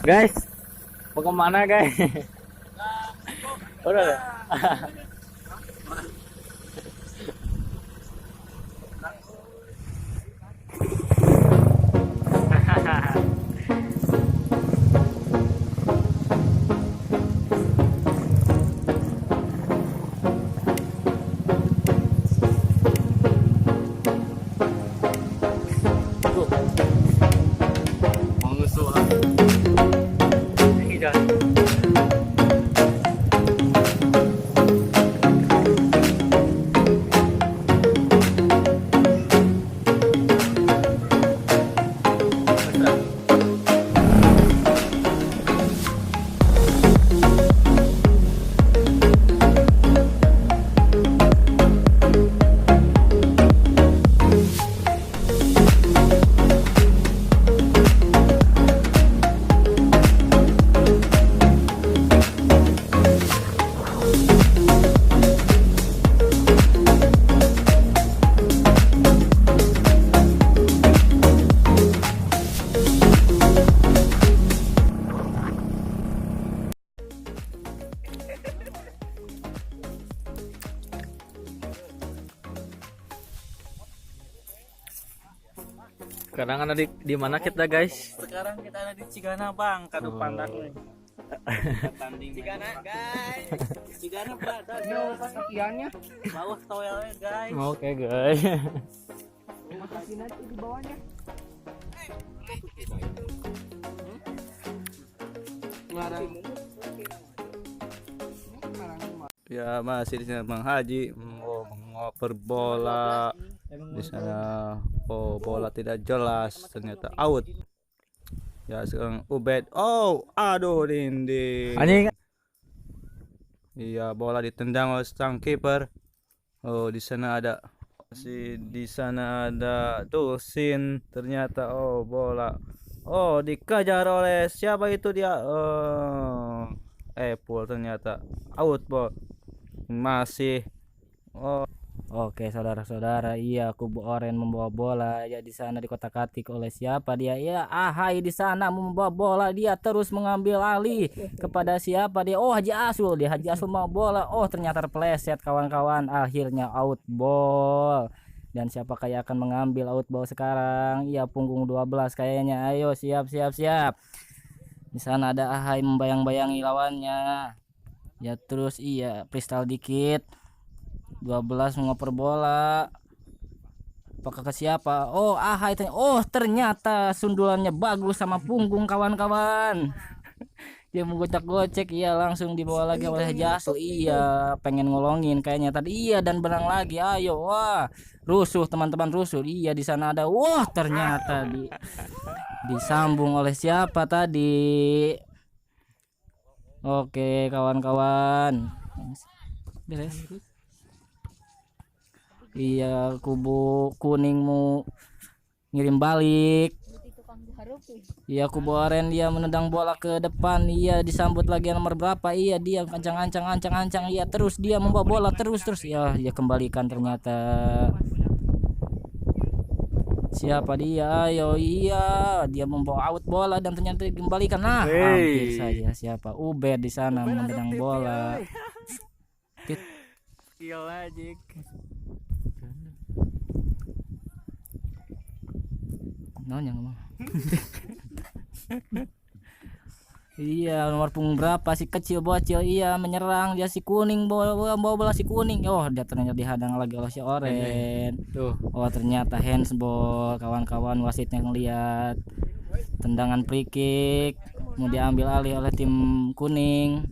Guys, mau kemana guys? Udah. Sekarang ada di mana kita guys? Sekarang kita ada di Cigana Bang, kado pandan nih. Tanding Cigana guys. Cigana berada Kakiannya bawah toelnya guys. Oke guys. masukin aja di bawahnya. Ngarang. Ya masih di sana Bang Haji mengoper bola di sana. Oh, bola tidak jelas, ternyata out. Ya sekarang Ubed. Oh, aduh dinding. Anjing. Iya, bola ditendang oleh sang kiper. Oh, di sana ada Dusin ternyata. Oh, bola. Oh, dikejar oleh siapa itu dia? Oh, Apple ternyata out ball. Masih. Oh, Oke saudara-saudara, iya kubu oren membawa bola ya di sana dikotak-atik oleh siapa dia? Ya Ahai di sana membawa bola, dia terus mengambil alih kepada siapa dia? Oh Haji Asul, dia Haji Asul membawa bola. Oh ternyata terpeleset kawan-kawan, akhirnya out ball. Dan siapa kayak akan mengambil out ball sekarang? Iya punggung 12 kayaknya. Ayo siap. Di sana ada Ahai membayang-bayangi lawannya. Ya terus iya kristal dikit. 12 mengoper bola. Apakah ke siapa? Oh, Ahai. Oh, ternyata sundulannya bagus sama punggung kawan-kawan. Dia menggocek-gocek, iya langsung dibawa lagi oleh Jasu. Iya, pengen ngolongin kayaknya tadi. Iya dan benang lagi. Ayo, wah. Rusuh teman-teman, rusuh. Iya di sana ada. Wah, ternyata disambung oleh siapa tadi? Oke, kawan-kawan. Beres. Iya kubu kuning mau ngirim balik. Iya kubu oren dia menendang bola ke depan. Iya disambut lagi nomor berapa? Iya dia ancang. Iya terus dia membawa bola terus. Ya dia kembalikan ternyata. Siapa dia? Ayo iya dia membawa out bola dan ternyata dikembalikan. Nah hampir saja siapa? Ubed di sana menendang bola. Skill aja. Nanya ngomong. Iya nomor punggung berapa si kecil bocil iya menyerang dia si kuning bawa bola si kuning. Oh dia ternyata dihadang lagi oleh si oren. Oh ternyata handsball kawan-kawan, wasitnya ngeliat tendangan free kick mau diambil alih oleh tim kuning.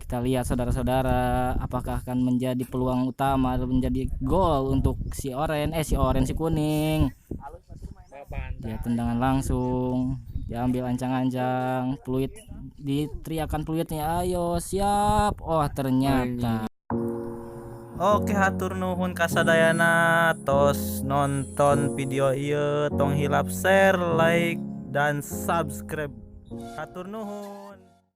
Kita lihat saudara-saudara apakah akan menjadi peluang utama atau menjadi gol untuk si kuning. Dia tendangan langsung diambil ancang-ancang, peluit diteriakan peluitnya, ayo siap. Oh ternyata Oke, hatur nuhun kasadayana tos nonton video ieu tong hilap share, like dan subscribe. Hatur nuhun.